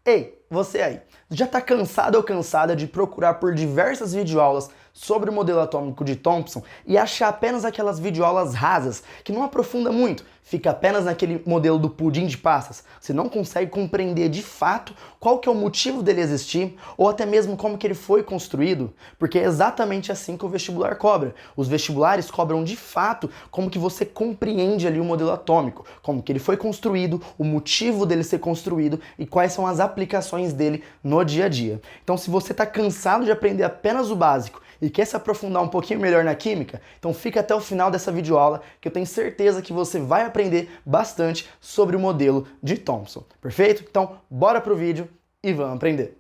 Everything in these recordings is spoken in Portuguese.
Ei, você aí, já está cansado ou cansada de procurar por diversas videoaulas sobre o modelo atômico de Thomson e achar apenas aquelas videoaulas rasas, que não aprofunda muito, fica apenas naquele modelo do pudim de passas? Você não consegue compreender de fato qual que é o motivo dele existir, ou até mesmo como que ele foi construído? Porque é exatamente assim que o vestibular cobra. Os vestibulares cobram de fato como que você compreende ali o modelo atômico, como que ele foi construído, o motivo dele ser construído e quais são as aplicações dele no dia a dia. Então, se você está cansado de aprender apenas o básico e quer se aprofundar um pouquinho melhor na química, então fica até o final dessa videoaula que eu tenho certeza que você vai aprender bastante sobre o modelo de Thomson. Perfeito? Então, bora pro vídeo e vamos aprender!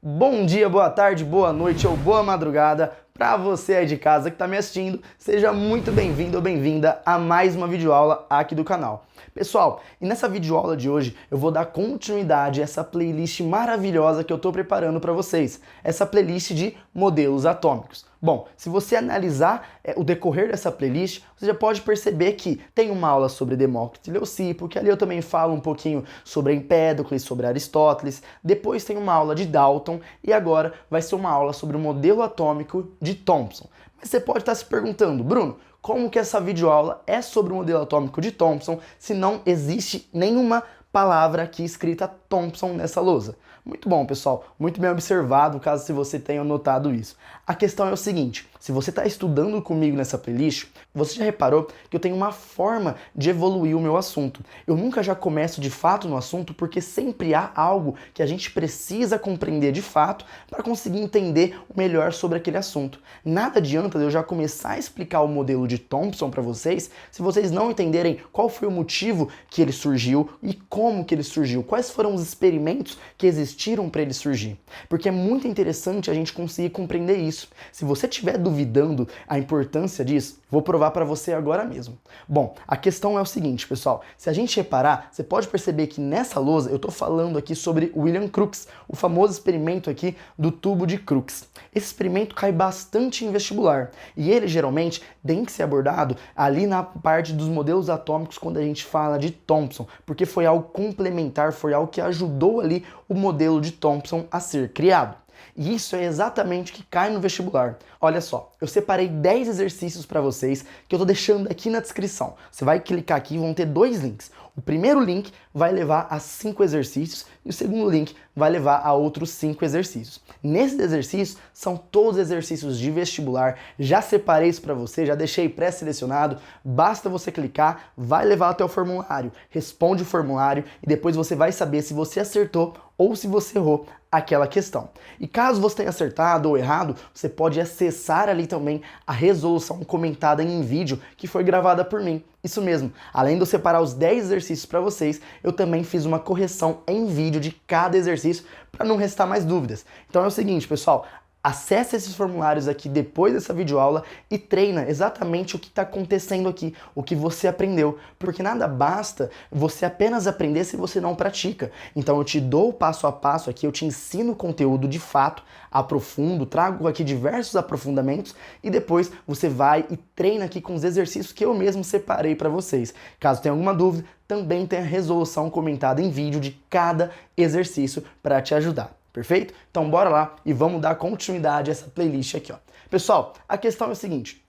Bom dia, boa tarde, boa noite ou boa madrugada para você aí de casa que está me assistindo. Seja muito bem-vindo ou bem-vinda a mais uma videoaula aqui do canal. Pessoal, e nessa videoaula de hoje eu vou dar continuidade a essa playlist maravilhosa que eu estou preparando para vocês. Essa playlist de modelos atômicos. Bom, se você analisar o decorrer dessa playlist, você já pode perceber que tem uma aula sobre Demócrito e Leucipo, que ali eu também falo um pouquinho sobre Empédocles, sobre Aristóteles. Depois tem uma aula de Dalton e agora vai ser uma aula sobre o modelo atômico de Thomson. Mas você pode estar se perguntando, Bruno, como que essa videoaula é sobre o modelo atômico de Thomson se não existe nenhuma palavra aqui escrita Thomson nessa lousa? Muito bom, pessoal. Muito bem observado, caso se você tenha notado isso. A questão é o seguinte, se você está estudando comigo nessa playlist, você já reparou que eu tenho uma forma de evoluir o meu assunto. Eu nunca já começo de fato no assunto porque sempre há algo que a gente precisa compreender de fato para conseguir entender melhor sobre aquele assunto. Nada adianta eu já começar a explicar o modelo de Thomson para vocês se vocês não entenderem qual foi o motivo que ele surgiu e como que ele surgiu, quais foram os experimentos que existiram para ele surgir. Porque é muito interessante a gente conseguir compreender isso. Se você estiver duvidando a importância disso, vou provar para você agora mesmo. Bom, a questão é o seguinte, pessoal. Se a gente reparar, você pode perceber que nessa lousa eu estou falando aqui sobre William Crookes, o famoso experimento aqui do tubo de Crookes. Esse experimento cai bastante em vestibular e ele geralmente tem que ser abordado ali na parte dos modelos atômicos quando a gente fala de Thomson, porque foi algo complementar, foi algo que ajudou ali o modelo de Thomson a ser criado. E isso é exatamente o que cai no vestibular. Olha só, eu separei 10 exercícios para vocês que eu tô deixando aqui na descrição. Você vai clicar aqui e vão ter dois links. O primeiro link vai levar a 5 exercícios e o segundo link vai levar a outros 5 exercícios. Nesses exercícios são todos exercícios de vestibular. Já separei isso para você, já deixei pré-selecionado. Basta você clicar, vai levar até o formulário. Responde o formulário e depois você vai saber se você acertou ou se você errou aquela questão. E caso você tenha acertado ou errado, você pode acessar ali também a resolução comentada em vídeo que foi gravada por mim. Isso mesmo, além de eu separar os 10 exercícios para vocês, eu também fiz uma correção em vídeo de cada exercício para não restar mais dúvidas. Então é o seguinte, pessoal, acesse esses formulários aqui depois dessa videoaula e treina exatamente o que está acontecendo aqui, o que você aprendeu, porque nada basta você apenas aprender se você não pratica. Então eu te dou o passo a passo aqui, eu te ensino o conteúdo de fato, aprofundo, trago aqui diversos aprofundamentos e depois você vai e treina aqui com os exercícios que eu mesmo separei para vocês. Caso tenha alguma dúvida, também tem a resolução comentada em vídeo de cada exercício para te ajudar. Perfeito? Então bora lá e vamos dar continuidade a essa playlist aqui, ó. Pessoal, a questão é o seguinte.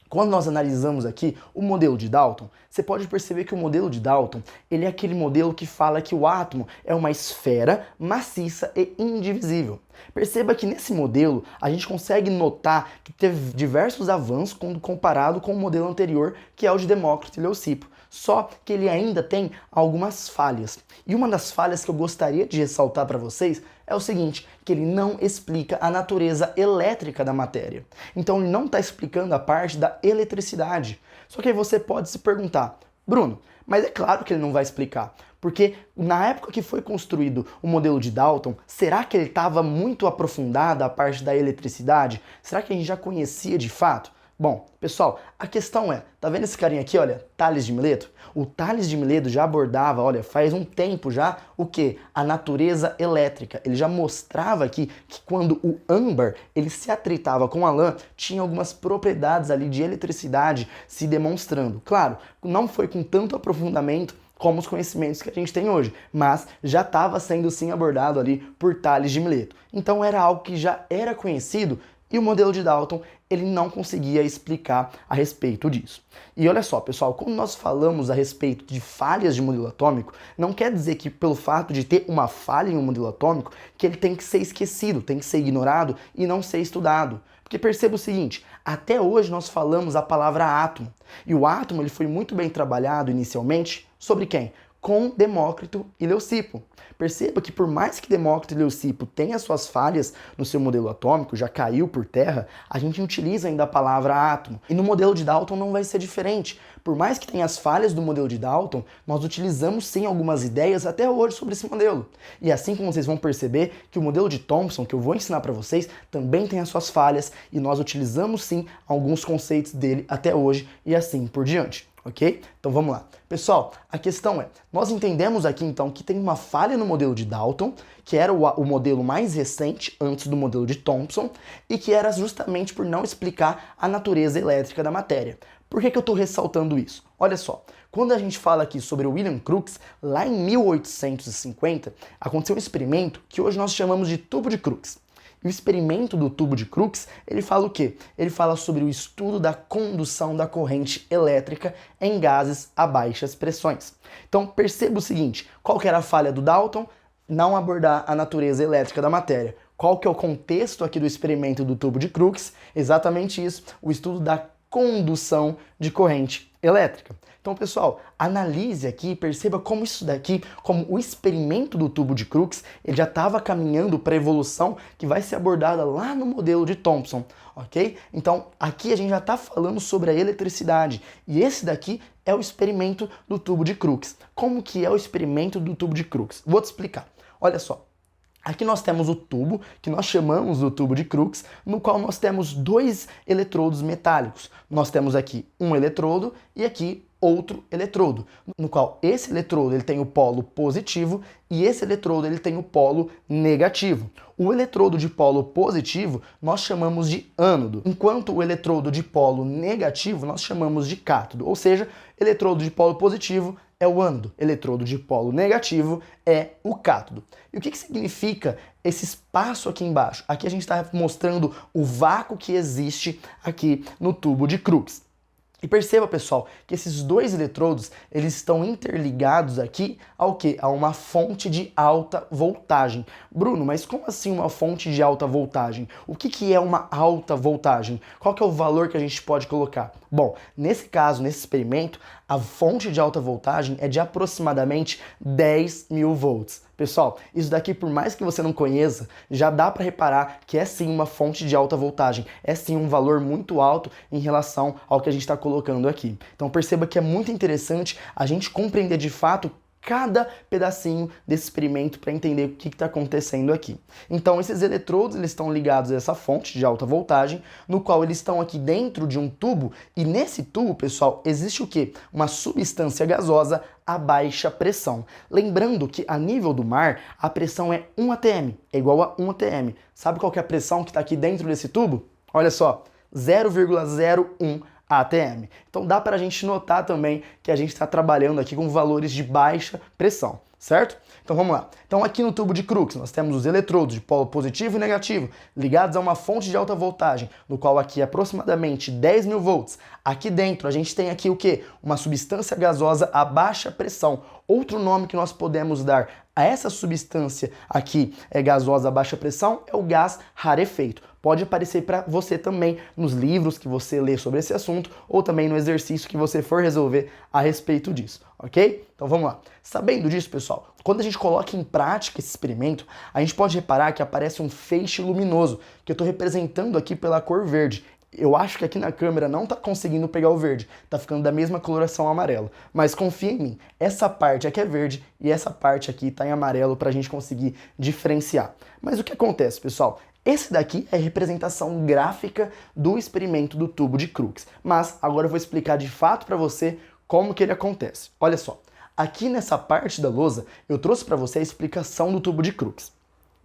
Quando nós analisamos aqui o modelo de Dalton, você pode perceber que o modelo de Dalton, ele é aquele modelo que fala que o átomo é uma esfera maciça e indivisível. Perceba que nesse modelo a gente consegue notar que teve diversos avanços quando comparado com o modelo anterior, que é o de Demócrito e Leucipo. Só que ele ainda tem algumas falhas. E uma das falhas que eu gostaria de ressaltar para vocês é o seguinte, que ele não explica a natureza elétrica da matéria. Então ele não está explicando a parte da eletricidade. Só que aí você pode se perguntar, Bruno, mas é claro que ele não vai explicar, porque na época que foi construído o modelo de Dalton, será que ele estava muito aprofundado a parte da eletricidade? Será que a gente já conhecia de fato? Bom, pessoal, a questão é, tá vendo esse carinha aqui, olha, Tales de Mileto? O Tales de Mileto já abordava, olha, faz um tempo já, o quê? A natureza elétrica. Ele já mostrava aqui que quando o âmbar, ele se atritava com a lã, tinha algumas propriedades ali de eletricidade se demonstrando. Claro, não foi com tanto aprofundamento como os conhecimentos que a gente tem hoje, mas já estava sendo sim abordado ali por Tales de Mileto. Então era algo que já era conhecido e o modelo de Dalton ele não conseguia explicar a respeito disso. E olha só, pessoal, quando nós falamos a respeito de falhas de modelo atômico, não quer dizer que pelo fato de ter uma falha em um modelo atômico, que ele tem que ser esquecido, tem que ser ignorado e não ser estudado. Porque perceba o seguinte, até hoje nós falamos a palavra átomo, e o átomo ele foi muito bem trabalhado inicialmente sobre quem? Com Demócrito e Leucipo. Perceba que por mais que Demócrito e Leucipo tenham suas falhas no seu modelo atômico, já caiu por terra, a gente utiliza ainda a palavra átomo. E no modelo de Dalton não vai ser diferente. Por mais que tenha as falhas do modelo de Dalton, nós utilizamos sim algumas ideias até hoje sobre esse modelo. E assim como vocês vão perceber que o modelo de Thomson, que eu vou ensinar para vocês, também tem as suas falhas e nós utilizamos sim alguns conceitos dele até hoje e assim por diante. Ok? Então vamos lá. Pessoal, a questão é, nós entendemos aqui então que tem uma falha no modelo de Dalton, que era o modelo mais recente antes do modelo de Thomson, e que era justamente por não explicar a natureza elétrica da matéria. Por que eu estou ressaltando isso? Olha só, quando a gente fala aqui sobre o William Crookes, lá em 1850, aconteceu um experimento que hoje nós chamamos de tubo de Crookes. E o experimento do tubo de Crookes, ele fala o quê? Ele fala sobre o estudo da condução da corrente elétrica em gases a baixas pressões. Então perceba o seguinte, qual que era a falha do Dalton? Não abordar a natureza elétrica da matéria. Qual que é o contexto aqui do experimento do tubo de Crookes? Exatamente isso, o estudo da condução de corrente elétrica. Então, pessoal, analise aqui e perceba como isso daqui, como o experimento do tubo de Crookes, ele já estava caminhando para a evolução que vai ser abordada lá no modelo de Thomson, ok? Então, aqui a gente já está falando sobre a eletricidade e esse daqui é o experimento do tubo de Crookes. Como que é o experimento do tubo de Crookes? Vou te explicar. Olha só. Aqui nós temos o tubo, que nós chamamos do tubo de Crookes, no qual nós temos dois eletrodos metálicos. Nós temos aqui um eletrodo e aqui outro eletrodo, no qual esse eletrodo ele tem o polo positivo e esse eletrodo ele tem o polo negativo. O eletrodo de polo positivo nós chamamos de ânodo, enquanto o eletrodo de polo negativo nós chamamos de cátodo, ou seja, eletrodo de polo positivo é o ânodo, eletrodo de polo negativo é o cátodo. E o que significa esse espaço aqui embaixo? Aqui a gente está mostrando o vácuo que existe aqui no tubo de Crookes. E perceba, pessoal, que esses dois eletrodos, eles estão interligados aqui ao quê? A uma fonte de alta voltagem. Bruno, mas como assim uma fonte de alta voltagem? O que é uma alta voltagem? Qual que é o valor que a gente pode colocar? Bom, nesse caso, nesse experimento, a fonte de alta voltagem é de aproximadamente 10.000 volts. Pessoal, isso daqui, por mais que você não conheça, já dá para reparar que é sim uma fonte de alta voltagem, é sim um valor muito alto em relação ao que a gente está colocando aqui. Então perceba que é muito interessante a gente compreender de fato cada pedacinho desse experimento para entender o que está acontecendo aqui. Então esses eletrodos eles estão ligados a essa fonte de alta voltagem, no qual eles estão aqui dentro de um tubo, e nesse tubo, pessoal, existe o quê? Uma substância gasosa a baixa pressão. Lembrando que a nível do mar, a pressão é 1 atm, é igual a 1 atm. Sabe qual que é a pressão que está aqui dentro desse tubo? Olha só, 0,01 ATM. Então dá para a gente notar também que a gente está trabalhando aqui com valores de baixa pressão, certo? Então vamos lá. Então aqui no tubo de Crookes nós temos os eletrodos de polo positivo e negativo ligados a uma fonte de alta voltagem, no qual aqui é aproximadamente 10.000 volts. Aqui dentro a gente tem aqui o quê? Uma substância gasosa a baixa pressão. Outro nome que nós podemos dar a essa substância aqui gasosa a baixa pressão é o gás rarefeito. Pode aparecer para você também nos livros que você lê sobre esse assunto ou também no exercício que você for resolver a respeito disso, ok? Então vamos lá. Sabendo disso, pessoal, quando a gente coloca em prática esse experimento, a gente pode reparar que aparece um feixe luminoso, que eu estou representando aqui pela cor verde. Eu acho que aqui na câmera não está conseguindo pegar o verde, está ficando da mesma coloração amarela. Mas confia em mim, essa parte aqui é verde e essa parte aqui está em amarelo para a gente conseguir diferenciar. Mas o que acontece, pessoal? Esse daqui é a representação gráfica do experimento do tubo de Crookes, mas agora eu vou explicar de fato para você como que ele acontece. Olha só, aqui nessa parte da lousa eu trouxe para você a explicação do tubo de Crookes.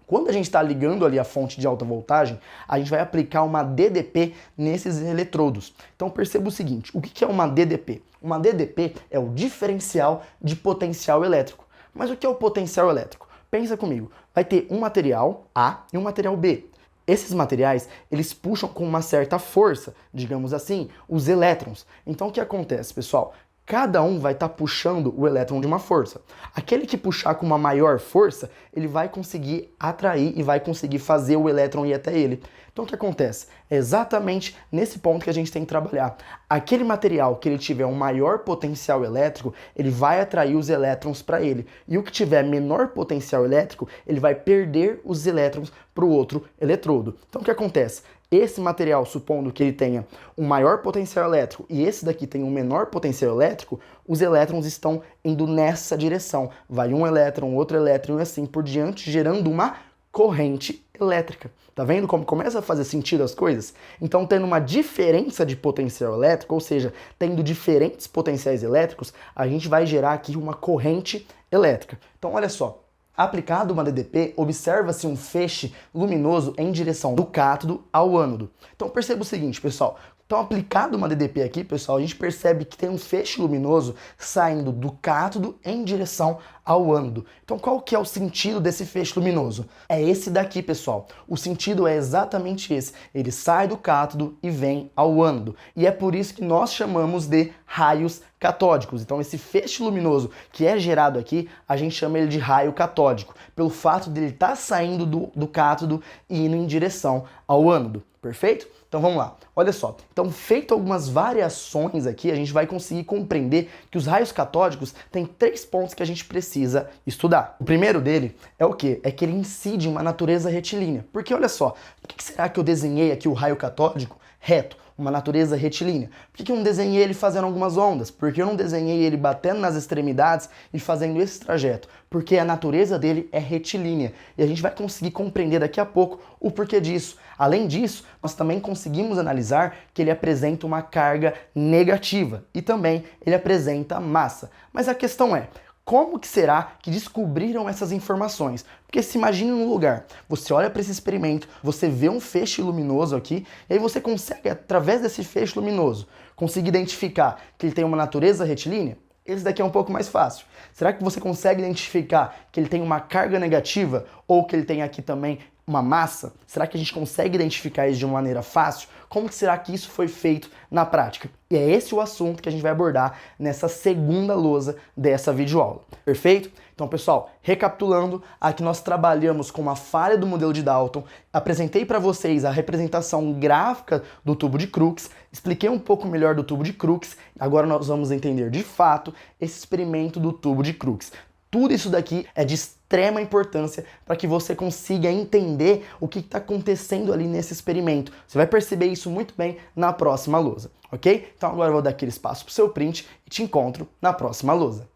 Quando a gente está ligando ali a fonte de alta voltagem, a gente vai aplicar uma DDP nesses eletrodos. Então perceba o seguinte, o que é uma DDP? Uma DDP é o diferencial de potencial elétrico. Mas o que é o potencial elétrico? Pensa comigo, vai ter um material A e um material B. Esses materiais, eles puxam com uma certa força, digamos assim, os elétrons. Então o que acontece, pessoal? Cada um vai estar puxando o elétron de uma força. Aquele que puxar com uma maior força, ele vai conseguir atrair e vai conseguir fazer o elétron ir até ele. Então o que acontece? É exatamente nesse ponto que a gente tem que trabalhar. Aquele material que ele tiver um maior potencial elétrico, ele vai atrair os elétrons para ele. E o que tiver menor potencial elétrico, ele vai perder os elétrons para o outro eletrodo. Então o que acontece? Esse material, supondo que ele tenha um maior potencial elétrico e esse daqui tem um menor potencial elétrico, os elétrons estão indo nessa direção. Vai um elétron, outro elétron e assim por diante, gerando uma corrente elétrica. Tá vendo como começa a fazer sentido as coisas? Então, tendo uma diferença de potencial elétrico, ou seja, tendo diferentes potenciais elétricos, a gente vai gerar aqui uma corrente elétrica. Então, olha só. Aplicado uma DDP, observa-se um feixe luminoso em direção do cátodo ao ânodo. Então perceba o seguinte, pessoal. Então, aplicado uma DDP aqui, pessoal, a gente percebe que tem um feixe luminoso saindo do cátodo em direção ao ânodo. Então, qual que é o sentido desse feixe luminoso? É esse daqui, pessoal. O sentido é exatamente esse. Ele sai do cátodo e vem ao ânodo. E é por isso que nós chamamos de raios catódicos. Então, esse feixe luminoso que é gerado aqui, a gente chama ele de raio catódico, pelo fato dele estar saindo do cátodo e indo em direção ao ânodo. Perfeito? Então vamos lá, olha só. Então, feito algumas variações aqui, a gente vai conseguir compreender que os raios catódicos têm 3 pontos que a gente precisa estudar. O primeiro dele é o quê? É que ele incide em uma natureza retilínea. Porque olha só, por que será que eu desenhei aqui o raio catódico reto? Uma natureza retilínea. Por que eu não desenhei ele fazendo algumas ondas? Porque eu não desenhei ele batendo nas extremidades e fazendo esse trajeto? Porque a natureza dele é retilínea. E a gente vai conseguir compreender daqui a pouco o porquê disso. Além disso, nós também conseguimos analisar que ele apresenta uma carga negativa e também ele apresenta massa. Mas a questão é, como que será que descobriram essas informações? Porque se imagine num lugar, você olha para esse experimento, você vê um feixe luminoso aqui, e aí você consegue, através desse feixe luminoso, conseguir identificar que ele tem uma natureza retilínea? Esse daqui é um pouco mais fácil. Será que você consegue identificar que ele tem uma carga negativa ou que ele tem aqui também uma massa? Será que a gente consegue identificar isso de uma maneira fácil? Como que será que isso foi feito na prática? E é esse o assunto que a gente vai abordar nessa segunda lousa dessa videoaula. Perfeito? Então, pessoal, recapitulando, aqui nós trabalhamos com uma falha do modelo de Dalton, apresentei para vocês a representação gráfica do tubo de Crookes, expliquei um pouco melhor do tubo de Crookes, agora nós vamos entender de fato esse experimento do tubo de Crookes. Tudo isso daqui é de extrema importância para que você consiga entender o que está acontecendo ali nesse experimento. Você vai perceber isso muito bem na próxima lousa, ok? Então agora eu vou dar aquele espaço para o seu print e te encontro na próxima lousa.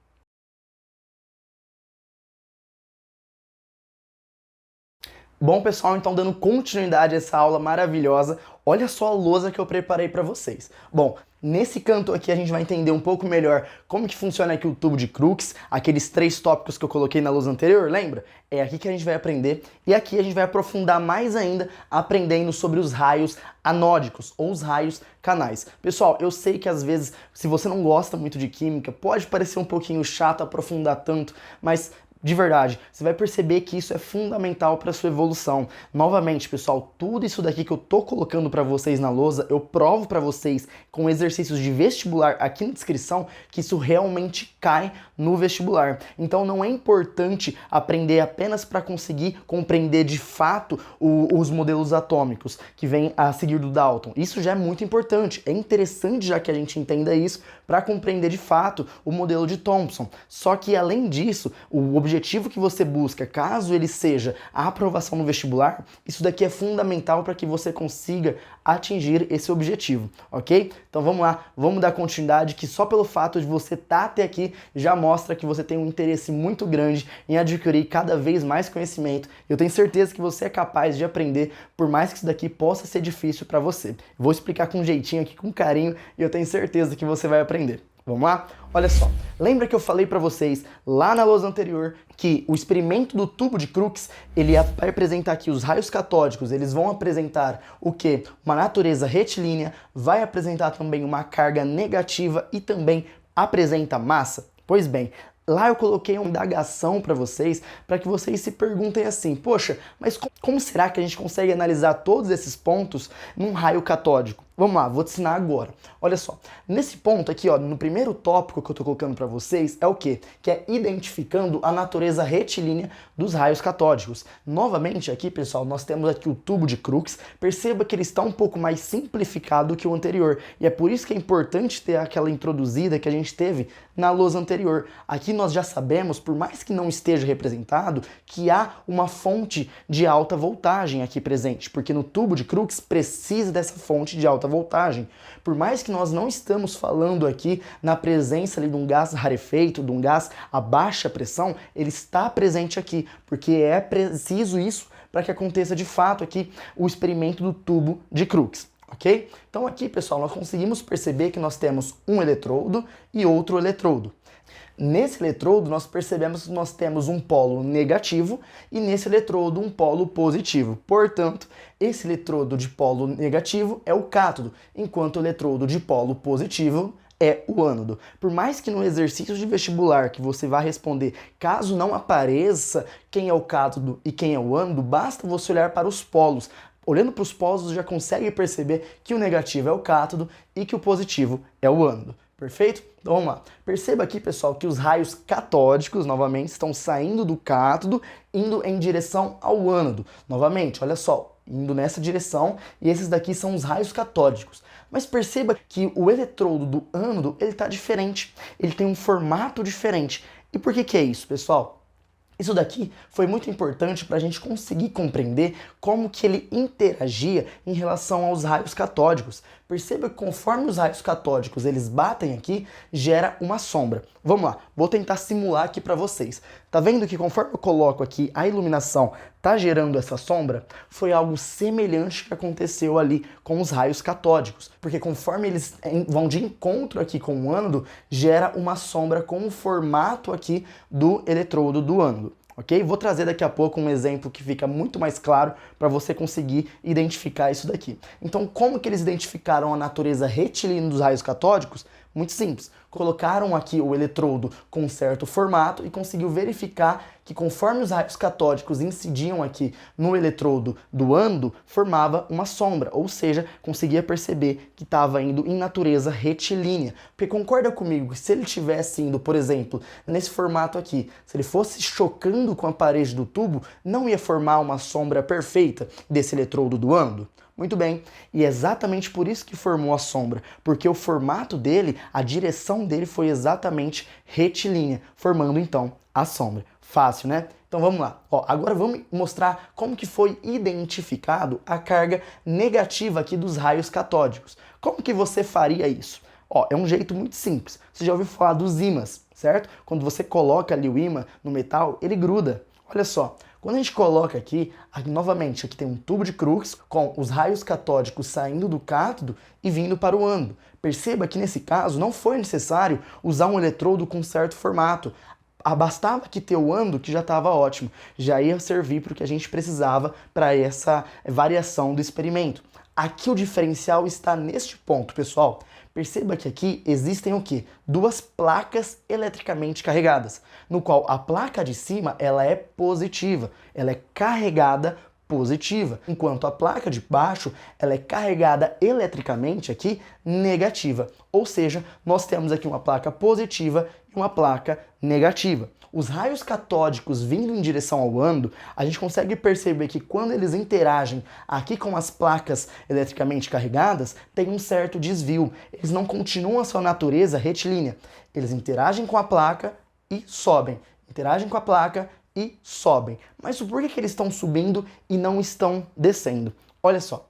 Bom, pessoal, então dando continuidade a essa aula maravilhosa, olha só a lousa que eu preparei para vocês. Bom, nesse canto aqui a gente vai entender um pouco melhor como que funciona aqui o tubo de Crookes, aqueles 3 tópicos que eu coloquei na lousa anterior, lembra? É aqui que a gente vai aprender e aqui a gente vai aprofundar mais ainda aprendendo sobre os raios anódicos ou os raios canais. Pessoal, eu sei que às vezes, se você não gosta muito de química, pode parecer um pouquinho chato aprofundar tanto, mas de verdade, você vai perceber que isso é fundamental para a sua evolução. Novamente, pessoal, tudo isso daqui que eu tô colocando para vocês na lousa, eu provo para vocês com exercícios de vestibular aqui na descrição que isso realmente cai no vestibular. Então não é importante aprender apenas para conseguir compreender de fato os modelos atômicos que vêm a seguir do Dalton. Isso já é muito importante. É interessante já que a gente entenda isso para compreender de fato o modelo de Thomson. Só que além disso, o objetivo objetivo que você busca, caso ele seja a aprovação no vestibular, isso daqui é fundamental para que você consiga atingir esse objetivo, ok? Então vamos lá, vamos dar continuidade, que só pelo fato de você estar até aqui já mostra que você tem um interesse muito grande em adquirir cada vez mais conhecimento. Eu tenho certeza que você é capaz de aprender, por mais que isso daqui possa ser difícil para você. Vou explicar com um jeitinho aqui, com carinho, e eu tenho certeza que você vai aprender. Vamos lá? Olha só, lembra que eu falei para vocês lá na lousa anterior que o experimento do tubo de Crookes, ele vai apresentar aqui os raios catódicos, eles vão apresentar o quê? Uma natureza retilínea, vai apresentar também uma carga negativa e também apresenta massa? Pois bem, lá eu coloquei uma indagação para vocês que vocês se perguntem assim, poxa, mas como será que a gente consegue analisar todos esses pontos num raio catódico? Vamos lá, vou te ensinar agora. Olha só, nesse ponto aqui, ó, no primeiro tópico que eu tô colocando para vocês, é o quê? Que é identificando a natureza retilínea dos raios catódicos. Novamente aqui, pessoal, nós temos aqui o tubo de Crookes. Perceba que ele está um pouco mais simplificado que o anterior. E é por isso que é importante ter aquela introduzida que a gente teve na lousa anterior. Aqui nós já sabemos, por mais que não esteja representado, que há uma fonte de alta voltagem aqui presente, porque no tubo de Crookes precisa dessa fonte de alta voltagem. Por mais que nós não estamos falando aqui na presença ali de um gás rarefeito, de um gás a baixa pressão, ele está presente aqui, porque é preciso isso para que aconteça de fato aqui o experimento do tubo de Crookes. Ok? Então aqui, pessoal, nós conseguimos perceber que nós temos um eletrodo e outro eletrodo. Nesse eletrodo, nós percebemos que nós temos um polo negativo e nesse eletrodo um polo positivo. Portanto, esse eletrodo de polo negativo é o cátodo, enquanto o eletrodo de polo positivo é o ânodo. Por mais que no exercício de vestibular que você vai responder, caso não apareça quem é o cátodo e quem é o ânodo, basta você olhar para os polos. Olhando para os polos, você já consegue perceber que o negativo é o cátodo e que o positivo é o ânodo. Perfeito? Então vamos lá. Perceba aqui, pessoal, que os raios catódicos, novamente, estão saindo do cátodo, indo em direção ao ânodo. Novamente, olha só, indo nessa direção, e esses daqui são os raios catódicos. Mas perceba que o eletrodo do ânodo, ele está diferente. Ele tem um formato diferente. E por que é isso, pessoal? Isso daqui foi muito importante para a gente conseguir compreender como que ele interagia em relação aos raios catódicos. Perceba que conforme os raios catódicos eles batem aqui, gera uma sombra. Vamos lá, vou tentar simular aqui para vocês. Tá vendo que conforme eu coloco aqui a iluminação tá gerando essa sombra? Foi algo semelhante que aconteceu ali com os raios catódicos. Porque conforme eles vão de encontro aqui com o ânodo, gera uma sombra com o formato aqui do eletrodo do ânodo. Ok? Vou trazer daqui a pouco um exemplo que fica muito mais claro para você conseguir identificar isso daqui. Então, como que eles identificaram a natureza retilínea dos raios catódicos? Muito simples. Colocaram aqui o eletrodo com um certo formato e conseguiu verificar que conforme os raios catódicos incidiam aqui no eletrodo do ânodo, formava uma sombra, ou seja, conseguia perceber que estava indo em natureza retilínea. Porque concorda comigo que se ele estivesse indo, por exemplo, nesse formato aqui, se ele fosse chocando com a parede do tubo, não ia formar uma sombra perfeita desse eletrodo do ânodo? Muito bem, e é exatamente por isso que formou a sombra, porque o formato dele, a direção dele foi exatamente retilínea, formando então a sombra. Fácil, né? Então vamos lá. Ó, agora vamos mostrar como que foi identificado a carga negativa aqui dos raios catódicos. Como que você faria isso? Ó, é um jeito muito simples. Você já ouviu falar dos ímãs, certo? Quando você coloca ali o ímã no metal, ele gruda. Olha só. Quando a gente coloca aqui, novamente, aqui tem um tubo de Crookes com os raios catódicos saindo do cátodo e vindo para o ânodo. Perceba que nesse caso não foi necessário usar um eletrodo com certo formato. Bastava que ter o ânodo que já estava ótimo. Já ia servir para o que a gente precisava para essa variação do experimento. Aqui o diferencial está neste ponto, pessoal. Perceba que aqui existem o quê? Duas placas eletricamente carregadas, no qual a placa de cima ela é positiva, ela é carregada positiva, enquanto a placa de baixo ela é carregada eletricamente aqui negativa. Ou seja, nós temos aqui uma placa positiva e uma placa negativa. Os raios catódicos vindo em direção ao ânodo, a gente consegue perceber que quando eles interagem aqui com as placas eletricamente carregadas, tem um certo desvio. Eles não continuam a sua natureza retilínea. Eles interagem com a placa e sobem. interagem com a placa e sobem. Mas por que eles estão subindo e não estão descendo? Olha só.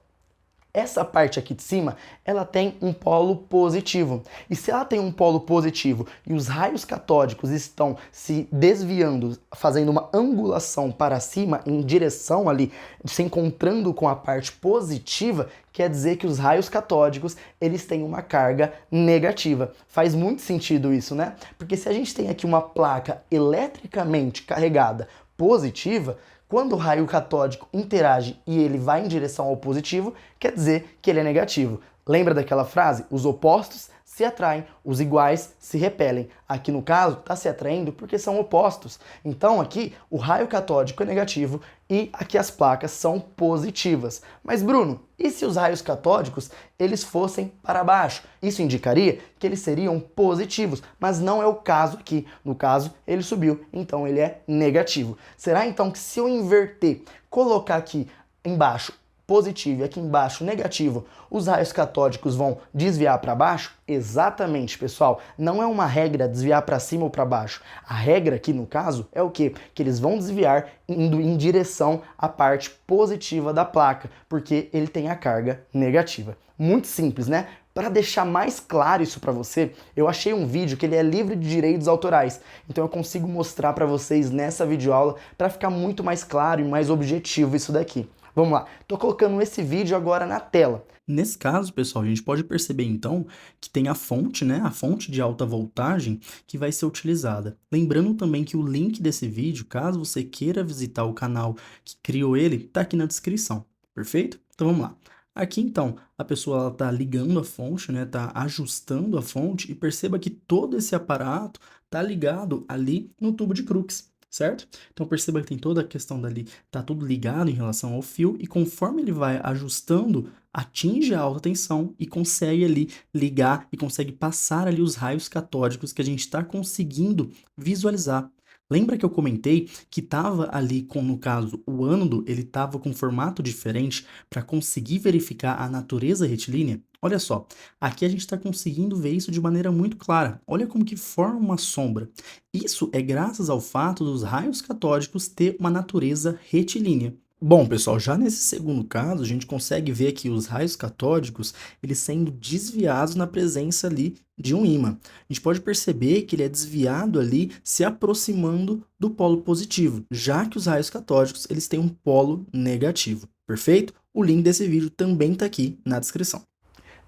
Essa parte aqui de cima, ela tem um polo positivo. E se ela tem um polo positivo e os raios catódicos estão se desviando, fazendo uma angulação para cima, em direção ali, se encontrando com a parte positiva, quer dizer que os raios catódicos, eles têm uma carga negativa. Faz muito sentido isso, né? Porque se a gente tem aqui uma placa eletricamente carregada positiva, quando o raio catódico interage e ele vai em direção ao positivo, quer dizer que ele é negativo. Lembra daquela frase? Os opostos se atraem, os iguais se repelem. Aqui no caso, está se atraindo porque são opostos. Então aqui o raio catódico é negativo e aqui as placas são positivas. Mas Bruno, e se os raios catódicos eles fossem para baixo? Isso indicaria que eles seriam positivos, mas não é o caso aqui. No caso, ele subiu, então ele é negativo. Será então que se eu inverter, colocar aqui embaixo positivo e aqui embaixo negativo, os raios catódicos vão desviar para baixo? Exatamente, pessoal. Não é uma regra desviar para cima ou para baixo. A regra aqui, no caso, é o quê? Que eles vão desviar indo em direção à parte positiva da placa, porque ele tem a carga negativa. Muito simples, né? Para deixar mais claro isso para você, eu achei um vídeo que ele é livre de direitos autorais. Então eu consigo mostrar para vocês nessa videoaula para ficar muito mais claro e mais objetivo isso daqui. Vamos lá, tô colocando esse vídeo agora na tela. Nesse caso, pessoal, a gente pode perceber então que tem a fonte, né, a fonte de alta voltagem que vai ser utilizada. Lembrando também que o link desse vídeo, caso você queira visitar o canal que criou ele, tá aqui na descrição, perfeito? Então vamos lá. Aqui então, a pessoa está ligando a fonte, né, tá ajustando a fonte e perceba que todo esse aparato tá ligado ali no tubo de crux. Certo? Então perceba que tem toda a questão dali, tá tudo ligado em relação ao fio e conforme ele vai ajustando, atinge a alta tensão e consegue ali ligar e consegue passar ali os raios catódicos que a gente está conseguindo visualizar. Lembra que eu comentei que estava ali com, no caso, o ânodo, ele estava com um formato diferente para conseguir verificar a natureza retilínea? Olha só, aqui a gente está conseguindo ver isso de maneira muito clara. Olha como que forma uma sombra. Isso é graças ao fato dos raios catódicos ter uma natureza retilínea. Bom, pessoal, já nesse segundo caso, a gente consegue ver aqui os raios catódicos, eles sendo desviados na presença ali de um ímã. A gente pode perceber que ele é desviado ali, se aproximando do polo positivo, já que os raios catódicos, eles têm um polo negativo, perfeito? O link desse vídeo também está aqui na descrição.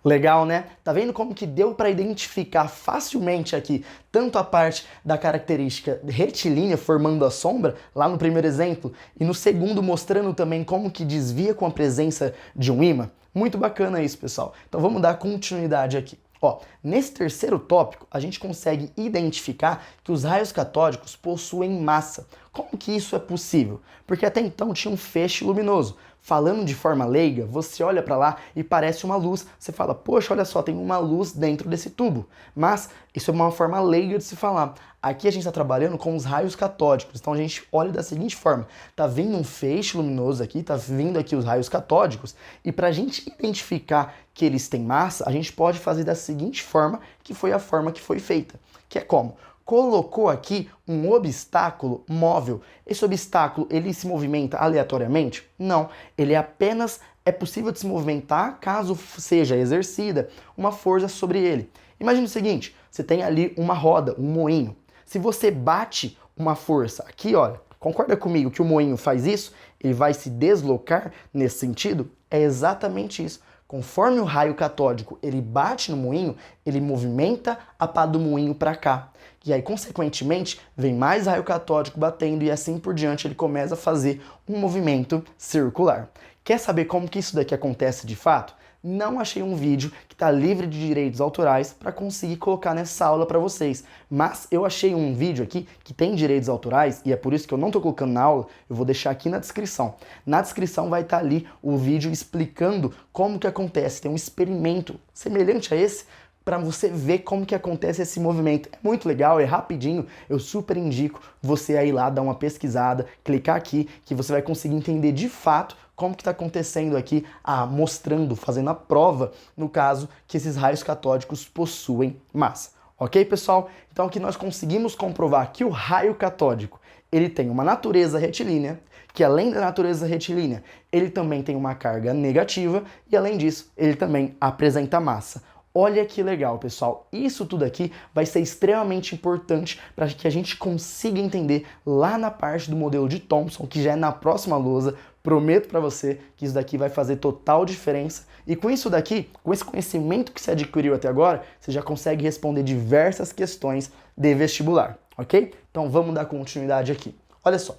Legal, né? Tá vendo como que deu para identificar facilmente aqui tanto a parte da característica retilínea formando a sombra, lá no primeiro exemplo, e no segundo mostrando também como que desvia com a presença de um ímã? Muito bacana isso, pessoal. Então vamos dar continuidade aqui. Ó, nesse terceiro tópico, a gente consegue identificar que os raios catódicos possuem massa. Como que isso é possível? Porque até então tinha um feixe luminoso. Falando de forma leiga, você olha para lá e parece uma luz. Você fala, poxa, olha só, tem uma luz dentro desse tubo. Mas isso é uma forma leiga de se falar. Aqui a gente está trabalhando com os raios catódicos. Então a gente olha da seguinte forma. Tá vindo um feixe luminoso aqui, tá vindo aqui os raios catódicos. E para a gente identificar que eles têm massa, a gente pode fazer da seguinte forma, que foi a forma que foi feita. Que é como? Colocou aqui um obstáculo móvel. Esse obstáculo, ele se movimenta aleatoriamente? Não, ele apenas é possível de se movimentar caso seja exercida uma força sobre ele. Imagine o seguinte, você tem ali uma roda, um moinho. Se você bate uma força aqui, olha, concorda comigo que o moinho faz isso? Ele vai se deslocar nesse sentido? É exatamente isso. Conforme o raio catódico ele bate no moinho, ele movimenta a pá do moinho para cá. E aí, consequentemente, vem mais raio catódico batendo e assim por diante ele começa a fazer um movimento circular. Quer saber como que isso daqui acontece de fato? Não achei um vídeo que está livre de direitos autorais para conseguir colocar nessa aula para vocês. Mas eu achei um vídeo aqui que tem direitos autorais e é por isso que eu não estou colocando na aula, eu vou deixar aqui na descrição. Na descrição vai estar ali o vídeo explicando como que acontece. Tem um experimento semelhante a esse, para você ver como que acontece esse movimento. É muito legal, é rapidinho, eu super indico você aí lá dar uma pesquisada, clicar aqui, que você vai conseguir entender de fato como que está acontecendo aqui, mostrando, fazendo a prova, no caso, que esses raios catódicos possuem massa. Ok, pessoal? Então aqui nós conseguimos comprovar que o raio catódico ele tem uma natureza retilínea, que além da natureza retilínea, ele também tem uma carga negativa e além disso, ele também apresenta massa. Olha que legal, pessoal. Isso tudo aqui vai ser extremamente importante para que a gente consiga entender lá na parte do modelo de Thomson, que já é na próxima lousa. Prometo para você que isso daqui vai fazer total diferença. E com isso daqui, com esse conhecimento que você adquiriu até agora, você já consegue responder diversas questões de vestibular, ok? Então vamos dar continuidade aqui. Olha só.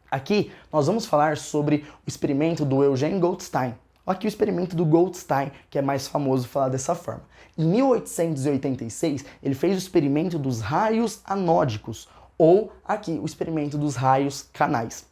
Aqui nós vamos falar sobre o experimento do Eugene Goldstein. Aqui o experimento do Goldstein, que é mais famoso falar dessa forma. Em 1886, ele fez o experimento dos raios anódicos, ou aqui o experimento dos raios canais.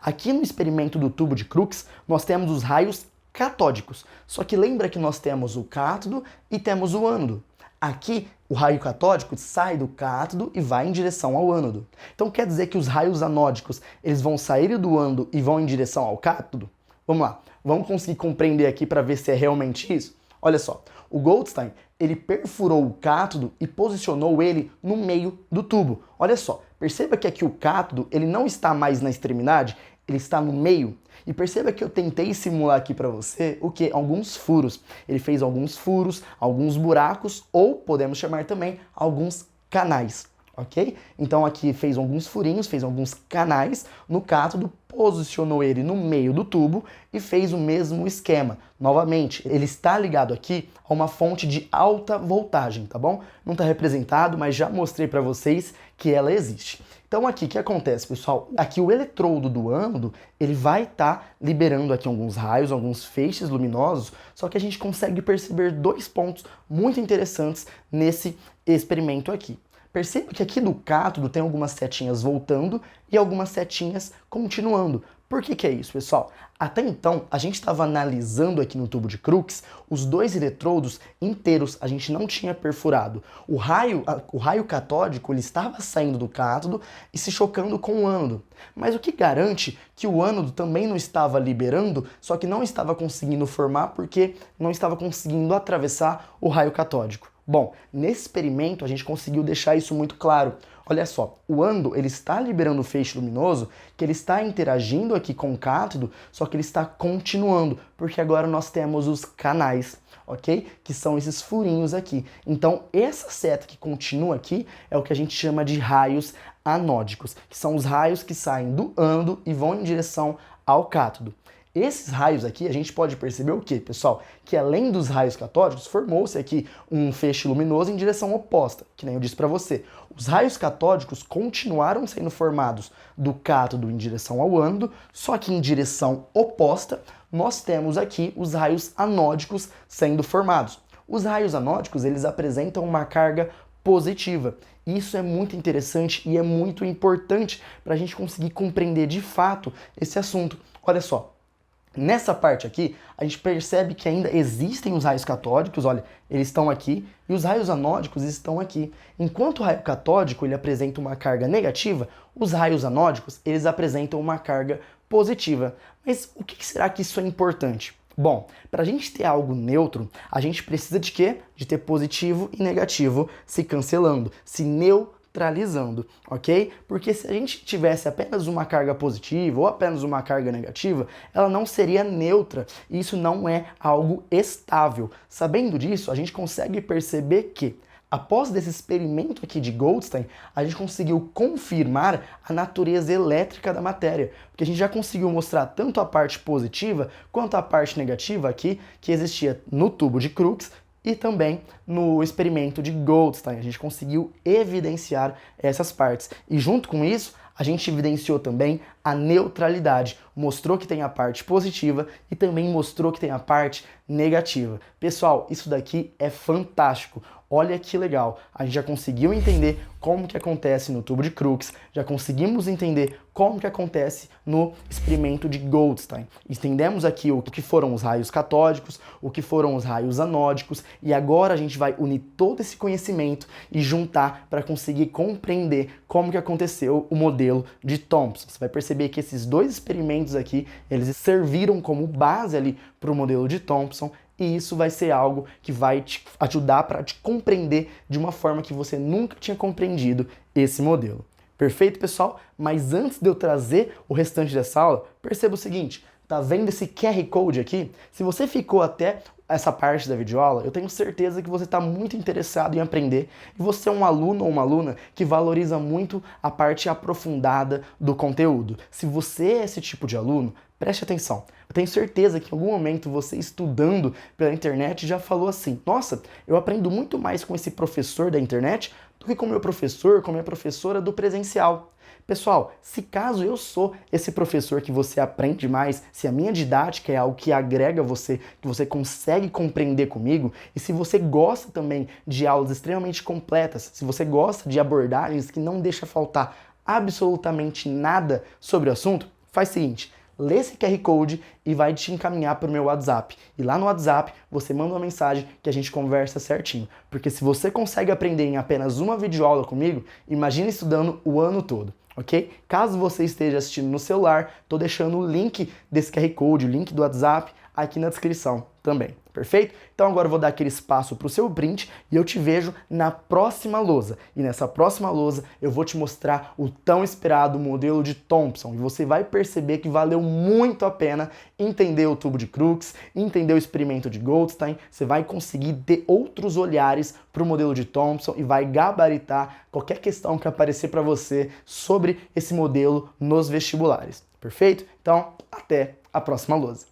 Aqui no experimento do tubo de Crookes, nós temos os raios catódicos. Só que lembra que nós temos o cátodo e temos o ânodo. Aqui, o raio catódico sai do cátodo e vai em direção ao ânodo. Então quer dizer que os raios anódicos, eles vão sair do ânodo e vão em direção ao cátodo? Vamos lá, vamos conseguir compreender aqui para ver se é realmente isso? Olha só, o Goldstein, ele perfurou o cátodo e posicionou ele no meio do tubo. Olha só, perceba que aqui o cátodo, ele não está mais na extremidade, ele está no meio. E perceba que eu tentei simular aqui para você o que? Alguns furos. Ele fez alguns furos, alguns buracos, ou podemos chamar também alguns canais, ok? Então aqui fez alguns furinhos, fez alguns canais no cátodo, posicionou ele no meio do tubo e fez o mesmo esquema. Novamente, ele está ligado aqui a uma fonte de alta voltagem, tá bom? Não está representado, mas já mostrei para vocês que ela existe. Então aqui, o que acontece, pessoal? Aqui o eletrodo do ânodo, ele vai estar liberando aqui alguns raios, alguns feixes luminosos, só que a gente consegue perceber dois pontos muito interessantes nesse experimento aqui. Perceba que aqui do cátodo tem algumas setinhas voltando e algumas setinhas continuando. Por que é isso, pessoal? Até então, a gente estava analisando aqui no tubo de Crookes os dois eletrodos inteiros, a gente não tinha perfurado. O raio catódico ele estava saindo do cátodo e se chocando com o ânodo. Mas o que garante que o ânodo também não estava liberando, só que não estava conseguindo formar porque não estava conseguindo atravessar o raio catódico? Bom, nesse experimento a gente conseguiu deixar isso muito claro. Olha só, o ânodo ele está liberando o feixe luminoso, que ele está interagindo aqui com o cátodo, só que ele está continuando, porque agora nós temos os canais, ok? Que são esses furinhos aqui. Então, essa seta que continua aqui é o que a gente chama de raios anódicos, que são os raios que saem do ânodo e vão em direção ao cátodo. Esses raios aqui, a gente pode perceber o quê, pessoal? Que além dos raios catódicos, formou-se aqui um feixe luminoso em direção oposta, que nem eu disse para você. Os raios catódicos continuaram sendo formados do cátodo em direção ao ânodo, só que em direção oposta, nós temos aqui os raios anódicos sendo formados. Os raios anódicos, eles apresentam uma carga positiva. Isso é muito interessante e é muito importante para a gente conseguir compreender de fato esse assunto. Olha só. Nessa parte aqui, a gente percebe que ainda existem os raios catódicos, olha, eles estão aqui, e os raios anódicos estão aqui. Enquanto o raio catódico ele apresenta uma carga negativa, os raios anódicos eles apresentam uma carga positiva. Mas o que será que isso é importante? Bom, para a gente ter algo neutro, a gente precisa de quê? De ter positivo e negativo se cancelando, se neutralizando, ok? Porque se a gente tivesse apenas uma carga positiva ou apenas uma carga negativa, ela não seria neutra e isso não é algo estável. Sabendo disso, a gente consegue perceber que após desse experimento aqui de Goldstein, a gente conseguiu confirmar a natureza elétrica da matéria, porque a gente já conseguiu mostrar tanto a parte positiva quanto a parte negativa aqui que existia no tubo de Crookes e também no experimento de Goldstein. A gente conseguiu evidenciar essas partes. E junto com isso, a gente evidenciou também a neutralidade. Mostrou que tem a parte positiva e também mostrou que tem a parte negativa. Pessoal, isso daqui é fantástico. Olha que legal. A gente já conseguiu entender como que acontece no tubo de Crookes, já conseguimos entender como que acontece no experimento de Goldstein. Entendemos aqui o que foram os raios catódicos, o que foram os raios anódicos, e agora a gente vai unir todo esse conhecimento e juntar para conseguir compreender como que aconteceu o modelo de Thomson. Você vai perceber que esses dois experimentos aqui, eles serviram como base ali para o modelo de Thomson, e isso vai ser algo que vai te ajudar para te compreender de uma forma que você nunca tinha compreendido esse modelo. Perfeito, pessoal? Mas antes de eu trazer o restante dessa aula, perceba o seguinte, tá vendo esse QR Code aqui? Se você ficou até essa parte da videoaula, eu tenho certeza que você está muito interessado em aprender e você é um aluno ou uma aluna que valoriza muito a parte aprofundada do conteúdo. Se você é esse tipo de aluno, preste atenção. Eu tenho certeza que em algum momento você estudando pela internet já falou assim, nossa, eu aprendo muito mais com esse professor da internet do que com meu professor, com minha professora do presencial. Pessoal, se caso eu sou esse professor que você aprende mais, se a minha didática é algo que agrega você, que você consegue compreender comigo, e se você gosta também de aulas extremamente completas, se você gosta de abordagens que não deixa faltar absolutamente nada sobre o assunto, faz o seguinte, lê esse QR Code e vai te encaminhar para o meu WhatsApp. E lá no WhatsApp você manda uma mensagem que a gente conversa certinho. Porque se você consegue aprender em apenas uma videoaula comigo, imagine estudando o ano todo. Ok? Caso você esteja assistindo no celular, estou deixando o link desse QR Code, o link do WhatsApp, aqui na descrição também. Perfeito? Então agora eu vou dar aquele espaço para o seu print e eu te vejo na próxima lousa. E nessa próxima lousa eu vou te mostrar o tão esperado modelo de Thompson. E você vai perceber que valeu muito a pena entender o tubo de Crookes, entender o experimento de Goldstein. Você vai conseguir ter outros olhares para o modelo de Thompson e vai gabaritar qualquer questão que aparecer para você sobre esse modelo nos vestibulares. Perfeito? Então, até a próxima lousa.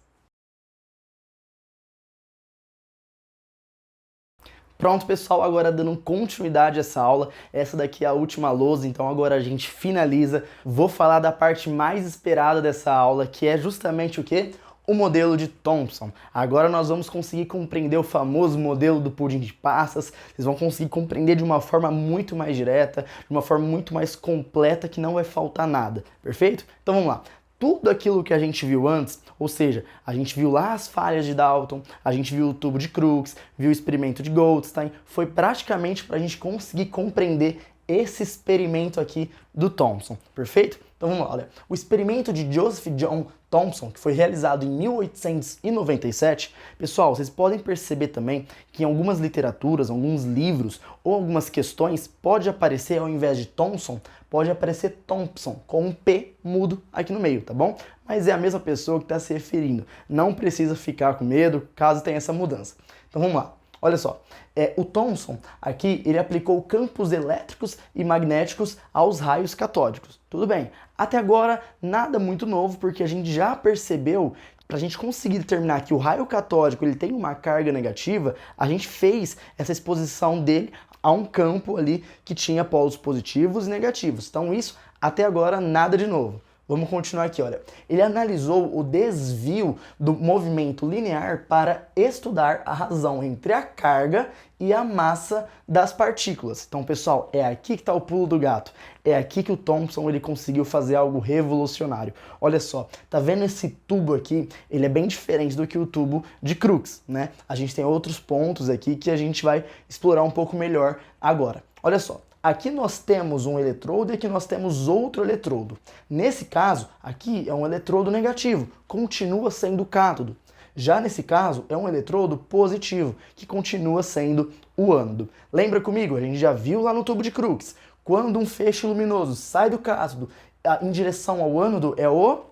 Pronto, pessoal, agora dando continuidade a essa aula, essa daqui é a última lousa, então agora a gente finaliza. Vou falar da parte mais esperada dessa aula, que é justamente o quê? O modelo de Thompson. Agora nós vamos conseguir compreender o famoso modelo do pudim de passas, vocês vão conseguir compreender de uma forma muito mais direta, de uma forma muito mais completa, que não vai faltar nada, perfeito? Então vamos lá. Tudo aquilo que a gente viu antes, ou seja, a gente viu lá as falhas de Dalton, a gente viu o tubo de Crookes, viu o experimento de Goldstein, foi praticamente para a gente conseguir compreender esse experimento aqui do Thompson, perfeito? Então vamos lá, olha. O experimento de Joseph John Thompson, que foi realizado em 1897, pessoal, vocês podem perceber também que em algumas literaturas, alguns livros ou algumas questões pode aparecer, ao invés de Thomson, pode aparecer Thompson, com um P mudo aqui no meio, tá bom? Mas é a mesma pessoa que está se referindo. Não precisa ficar com medo caso tenha essa mudança. Então vamos lá. Olha só, o Thomson aqui ele aplicou campos elétricos e magnéticos aos raios catódicos. Tudo bem, até agora nada muito novo, porque a gente já percebeu, para a gente conseguir determinar que o raio catódico ele tem uma carga negativa, a gente fez essa exposição dele a um campo ali que tinha polos positivos e negativos. Então isso, até agora, nada de novo. Vamos continuar aqui, olha. Ele analisou o desvio do movimento linear para estudar a razão entre a carga e a massa das partículas. Então, pessoal, é aqui que está o pulo do gato. É aqui que o Thompson ele conseguiu fazer algo revolucionário. Olha só, tá vendo esse tubo aqui? Ele é bem diferente do que o tubo de Crookes, né? A gente tem outros pontos aqui que a gente vai explorar um pouco melhor agora. Olha só. Aqui nós temos um eletrodo e aqui nós temos outro eletrodo. Nesse caso, aqui é um eletrodo negativo, continua sendo o cátodo. Já nesse caso, é um eletrodo positivo, que continua sendo o ânodo. Lembra comigo? A gente já viu lá no tubo de Crookes. Quando um feixe luminoso sai do cátodo em direção ao ânodo, é o,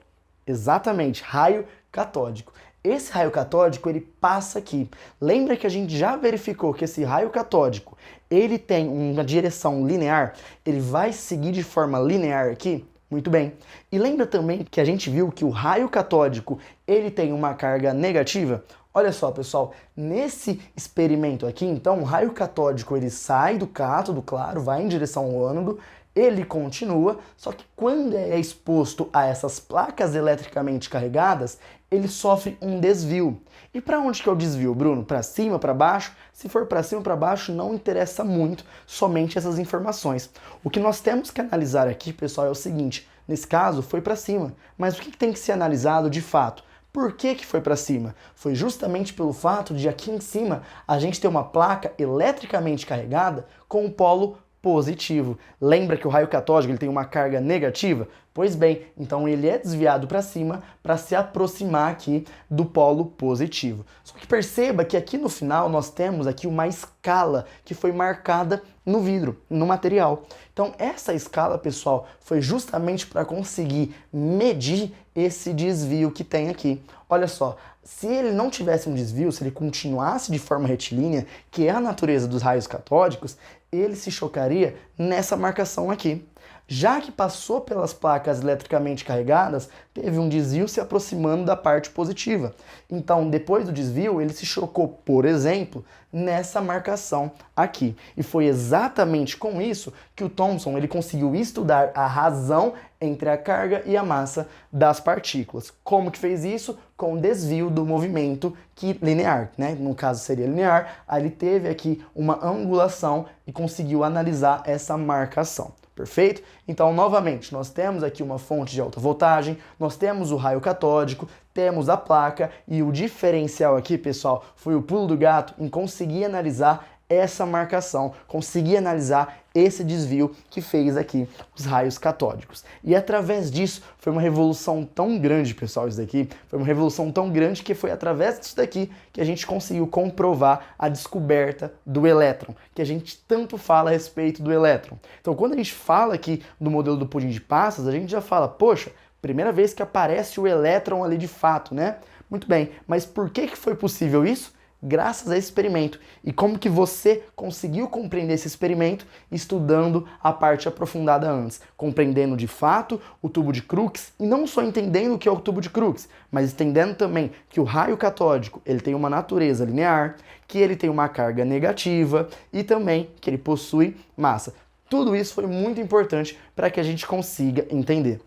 exatamente, raio catódico. Esse raio catódico, ele passa aqui. Lembra que a gente já verificou que esse raio catódico, ele tem uma direção linear, ele vai seguir de forma linear aqui? Muito bem. E lembra também que a gente viu que o raio catódico, ele tem uma carga negativa? Olha só, pessoal, nesse experimento aqui, então, o raio catódico, ele sai do cátodo, claro, vai em direção ao ânodo, ele continua, só que quando é exposto a essas placas eletricamente carregadas, ele sofre um desvio. E para onde que é o desvio, Bruno? Para cima, para baixo? Se for para cima, para baixo, não interessa muito somente essas informações. O que nós temos que analisar aqui, pessoal, é o seguinte, nesse caso foi para cima, mas o que tem que ser analisado de fato? Por que foi para cima? Foi justamente pelo fato de aqui em cima a gente ter uma placa eletricamente carregada com um polo positivo. Lembra que o raio catódico ele tem uma carga negativa? Pois bem, então ele é desviado para cima para se aproximar aqui do polo positivo. Só que perceba que aqui no final nós temos aqui uma escala que foi marcada no vidro, no material. Então essa escala, pessoal, foi justamente para conseguir medir esse desvio que tem aqui. Olha só, se ele não tivesse um desvio, se ele continuasse de forma retilínea, que é a natureza dos raios catódicos, ele se chocaria nessa marcação aqui. Já que passou pelas placas eletricamente carregadas, teve um desvio se aproximando da parte positiva. Então, depois do desvio, ele se chocou, por exemplo, nessa marcação aqui. E foi exatamente com isso que o Thomson ele conseguiu estudar a razão entre a carga e a massa das partículas. Como que fez isso? Com o desvio do movimento linear, né? No caso seria linear, aí ele teve aqui uma angulação e conseguiu analisar essa marcação. Perfeito? Então, novamente, nós temos aqui uma fonte de alta voltagem, nós temos o raio catódico, temos a placa e o diferencial aqui, pessoal, foi o pulo do gato em conseguir analisar essa marcação, conseguir analisar esse desvio que fez aqui os raios catódicos. E através disso, foi uma revolução tão grande, pessoal, isso daqui, foi uma revolução tão grande que foi através disso daqui que a gente conseguiu comprovar a descoberta do elétron, que a gente tanto fala a respeito do elétron. Então, quando a gente fala aqui do modelo do pudim de passas, a gente já fala, poxa, primeira vez que aparece o elétron ali de fato, né? Muito bem, mas por que foi possível isso? Graças a esse experimento. E como que você conseguiu compreender esse experimento estudando a parte aprofundada antes, compreendendo de fato o tubo de Crookes e não só entendendo o que é o tubo de Crookes, mas entendendo também que o raio catódico ele tem uma natureza linear, que ele tem uma carga negativa e também que ele possui massa. Tudo isso foi muito importante para que a gente consiga entender.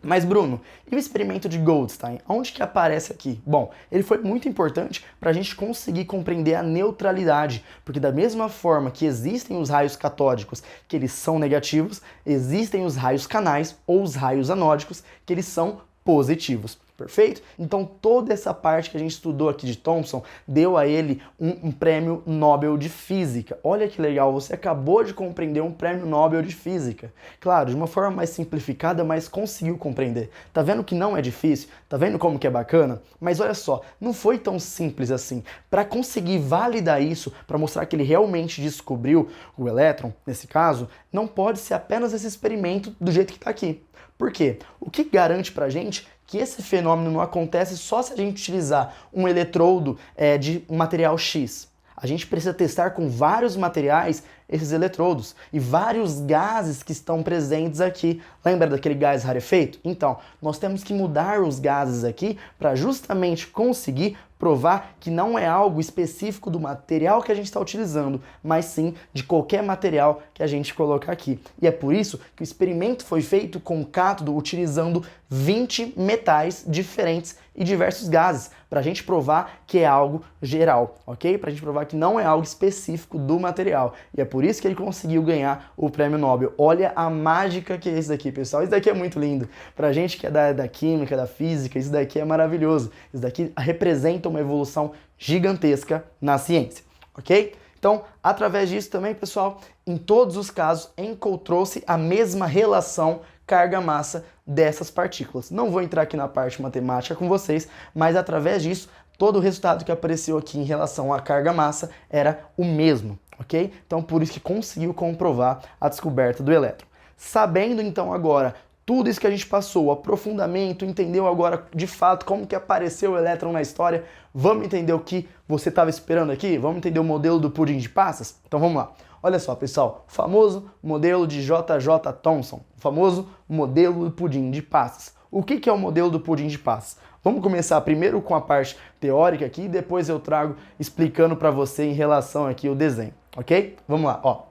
Mas Bruno, e o experimento de Goldstein? Onde que aparece aqui? Bom, ele foi muito importante para a gente conseguir compreender a neutralidade, porque da mesma forma que existem os raios catódicos, que eles são negativos, existem os raios canais ou os raios anódicos, que eles são positivos. Perfeito? Então toda essa parte que a gente estudou aqui de Thomson deu a ele um prêmio Nobel de Física. Olha que legal, você acabou de compreender um prêmio Nobel de Física. Claro, de uma forma mais simplificada, mas conseguiu compreender. Tá vendo que não é difícil? Tá vendo como que é bacana? Mas olha só, não foi tão simples assim. Para conseguir validar isso, para mostrar que ele realmente descobriu o elétron, nesse caso, não pode ser apenas esse experimento do jeito que está aqui. Por quê? O que garante pra gente que esse fenômeno não acontece só se a gente utilizar um eletrodo de um material X? A gente precisa testar com vários materiais esses eletrodos e vários gases que estão presentes aqui. Lembra daquele gás rarefeito? Então, nós temos que mudar os gases aqui para justamente conseguir provar que não é algo específico do material que a gente está utilizando, mas sim de qualquer material que a gente colocar aqui. E é por isso que o experimento foi feito com o cátodo utilizando 20 metais diferentes e diversos gases, para a gente provar que é algo geral, ok? Para a gente provar que não é algo específico do material. E é por isso que ele conseguiu ganhar o prêmio Nobel. Olha a mágica que é isso daqui, pessoal. Isso daqui é muito lindo. Pra gente que é da química, da física, isso daqui é maravilhoso. Isso daqui representa uma evolução gigantesca na ciência, ok? Então, através disso também, pessoal, em todos os casos, encontrou-se a mesma relação carga-massa dessas partículas. Não vou entrar aqui na parte matemática com vocês, mas através disso, todo o resultado que apareceu aqui em relação à carga-massa era o mesmo, ok? Então, por isso que conseguiu comprovar a descoberta do elétron. Sabendo, então, agora tudo isso que a gente passou, o aprofundamento, entendeu agora de fato como que apareceu o elétron na história, vamos entender o que você estava esperando aqui? Vamos entender o modelo do pudim de passas? Então vamos lá. Olha só, pessoal, o famoso modelo de JJ Thomson, o famoso modelo do pudim de passas. O que é o modelo do pudim de passas? Vamos começar primeiro com a parte teórica aqui, depois eu trago explicando para você em relação aqui ao desenho, ok? Vamos lá, ó.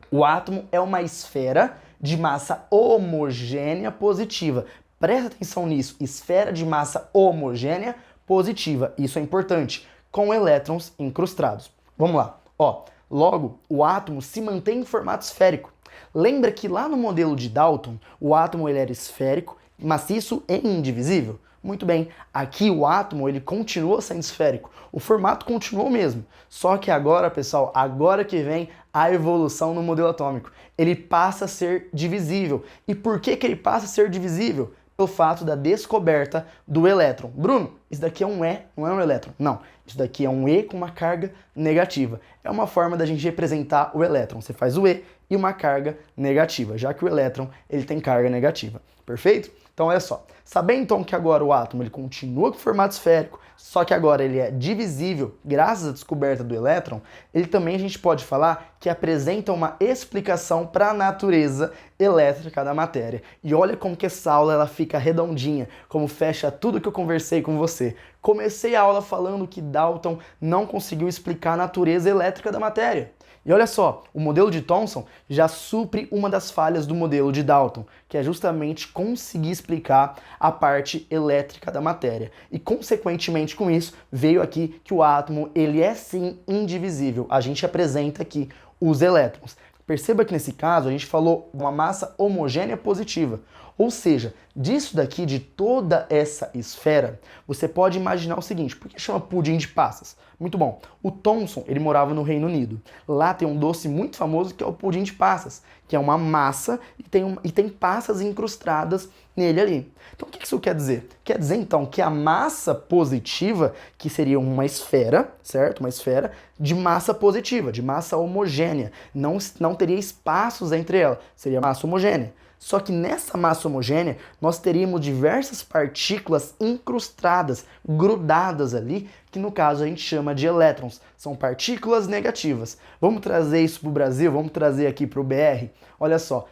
O átomo é uma esfera de massa homogênea positiva. Presta atenção nisso, esfera de massa homogênea positiva, isso é importante, com elétrons incrustados. Vamos lá, ó. Logo, o átomo se mantém em formato esférico. Lembra que lá no modelo de Dalton, o átomo ele era esférico, maciço e indivisível? Muito bem, aqui o átomo ele continua sendo esférico, o formato continuou o mesmo, só que agora, pessoal, agora que vem a evolução no modelo atômico, ele passa a ser divisível. E por que ele passa a ser divisível? Pelo fato da descoberta do elétron. Bruno, isso daqui é um E, não é um elétron. Não, isso daqui é um E com uma carga negativa. É uma forma da gente representar o elétron. Você faz o E e uma carga negativa, já que o elétron ele tem carga negativa. Perfeito? Então olha só, sabendo então que agora o átomo ele continua com formato esférico, só que agora ele é divisível graças à descoberta do elétron, ele também a gente pode falar que apresenta uma explicação para a natureza elétrica da matéria. E olha como que essa aula ela fica redondinha, como fecha tudo que eu conversei com você. Comecei a aula falando que Dalton não conseguiu explicar a natureza elétrica da matéria. E olha só, o modelo de Thomson já supre uma das falhas do modelo de Dalton, que é justamente conseguir explicar a parte elétrica da matéria. E consequentemente com isso, veio aqui que o átomo ele é sim indivisível. A gente apresenta aqui os elétrons. Perceba que nesse caso a gente falou uma massa homogênea positiva. Ou seja, disso daqui, de toda essa esfera, você pode imaginar o seguinte, por que chama pudim de passas? Muito bom, o Thomson, ele morava no Reino Unido. Lá tem um doce muito famoso que é o pudim de passas, que é uma massa e tem passas incrustadas nele ali. Então o que isso quer dizer? Quer dizer então que a massa positiva, que seria uma esfera, certo? Uma esfera de massa positiva, de massa homogênea, não teria espaços entre elas, seria massa homogênea. Só que nessa massa homogênea, nós teríamos diversas partículas incrustadas, grudadas ali, que no caso a gente chama de elétrons. São partículas negativas. Vamos trazer isso para o Brasil, vamos trazer aqui para o BR? Olha só,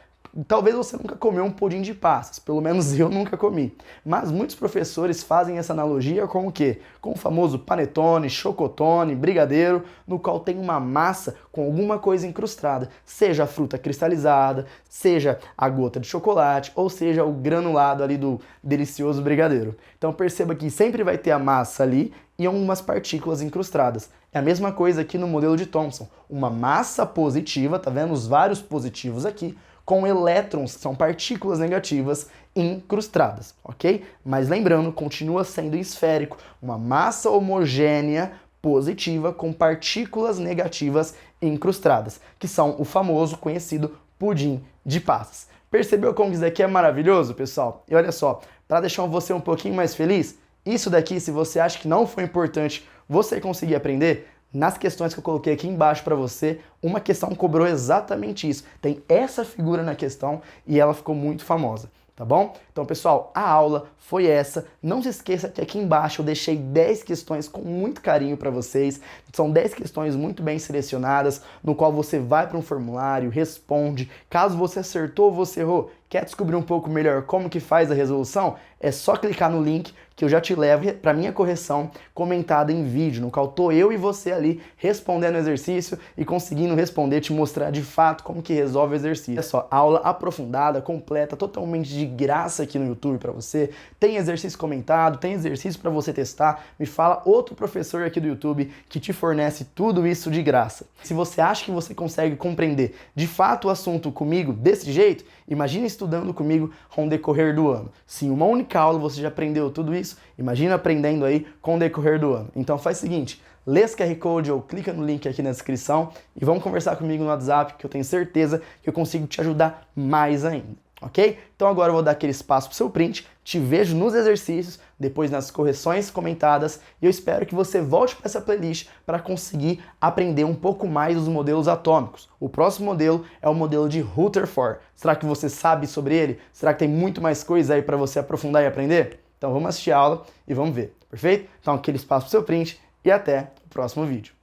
talvez você nunca comeu um pudim de passas, pelo menos eu nunca comi. Mas muitos professores fazem essa analogia com o quê? Com o famoso panetone, chocotone, brigadeiro, no qual tem uma massa com alguma coisa incrustada, seja a fruta cristalizada, seja a gota de chocolate, ou seja o granulado ali do delicioso brigadeiro. Então perceba que sempre vai ter a massa ali e algumas partículas incrustadas. É a mesma coisa aqui no modelo de Thomson. Uma massa positiva, tá vendo os vários positivos aqui, com elétrons, que são partículas negativas, incrustadas, ok? Mas lembrando, continua sendo esférico, uma massa homogênea positiva com partículas negativas incrustadas, que são o famoso conhecido pudim de passas. Percebeu como isso daqui é maravilhoso, pessoal? E olha só, para deixar você um pouquinho mais feliz, isso daqui, se você acha que não foi importante você conseguir aprender, nas questões que eu coloquei aqui embaixo para você, uma questão cobrou exatamente isso. Tem essa figura na questão e ela ficou muito famosa, tá bom? Então, pessoal, a aula foi essa. Não se esqueça que aqui embaixo eu deixei 10 questões com muito carinho para vocês. São 10 questões muito bem selecionadas, no qual você vai para um formulário, responde. Caso você acertou ou você errou, quer descobrir um pouco melhor como que faz a resolução? É só clicar no link que eu já te levo para minha correção comentada em vídeo, no qual tô eu e você ali respondendo o exercício e conseguindo responder, te mostrar de fato como que resolve o exercício. É só aula aprofundada, completa, totalmente de graça aqui no YouTube para você. Tem exercício comentado, tem exercício para você testar. Me fala outro professor aqui do YouTube que te fornece tudo isso de graça. Se você acha que você consegue compreender de fato o assunto comigo desse jeito, imagina estudando comigo com o decorrer do ano. Se em uma única aula você já aprendeu tudo isso, imagina aprendendo aí com o decorrer do ano. Então faz o seguinte, lê esse QR Code ou clica no link aqui na descrição e vamos conversar comigo no WhatsApp, que eu tenho certeza que eu consigo te ajudar mais ainda. Ok? Então agora eu vou dar aquele espaço para o seu print, te vejo nos exercícios, depois nas correções comentadas e eu espero que você volte para essa playlist para conseguir aprender um pouco mais dos modelos atômicos. O próximo modelo é o modelo de Rutherford. Será que você sabe sobre ele? Será que tem muito mais coisa aí para você aprofundar e aprender? Então vamos assistir a aula e vamos ver, perfeito? Então aquele espaço para o seu print e até o próximo vídeo.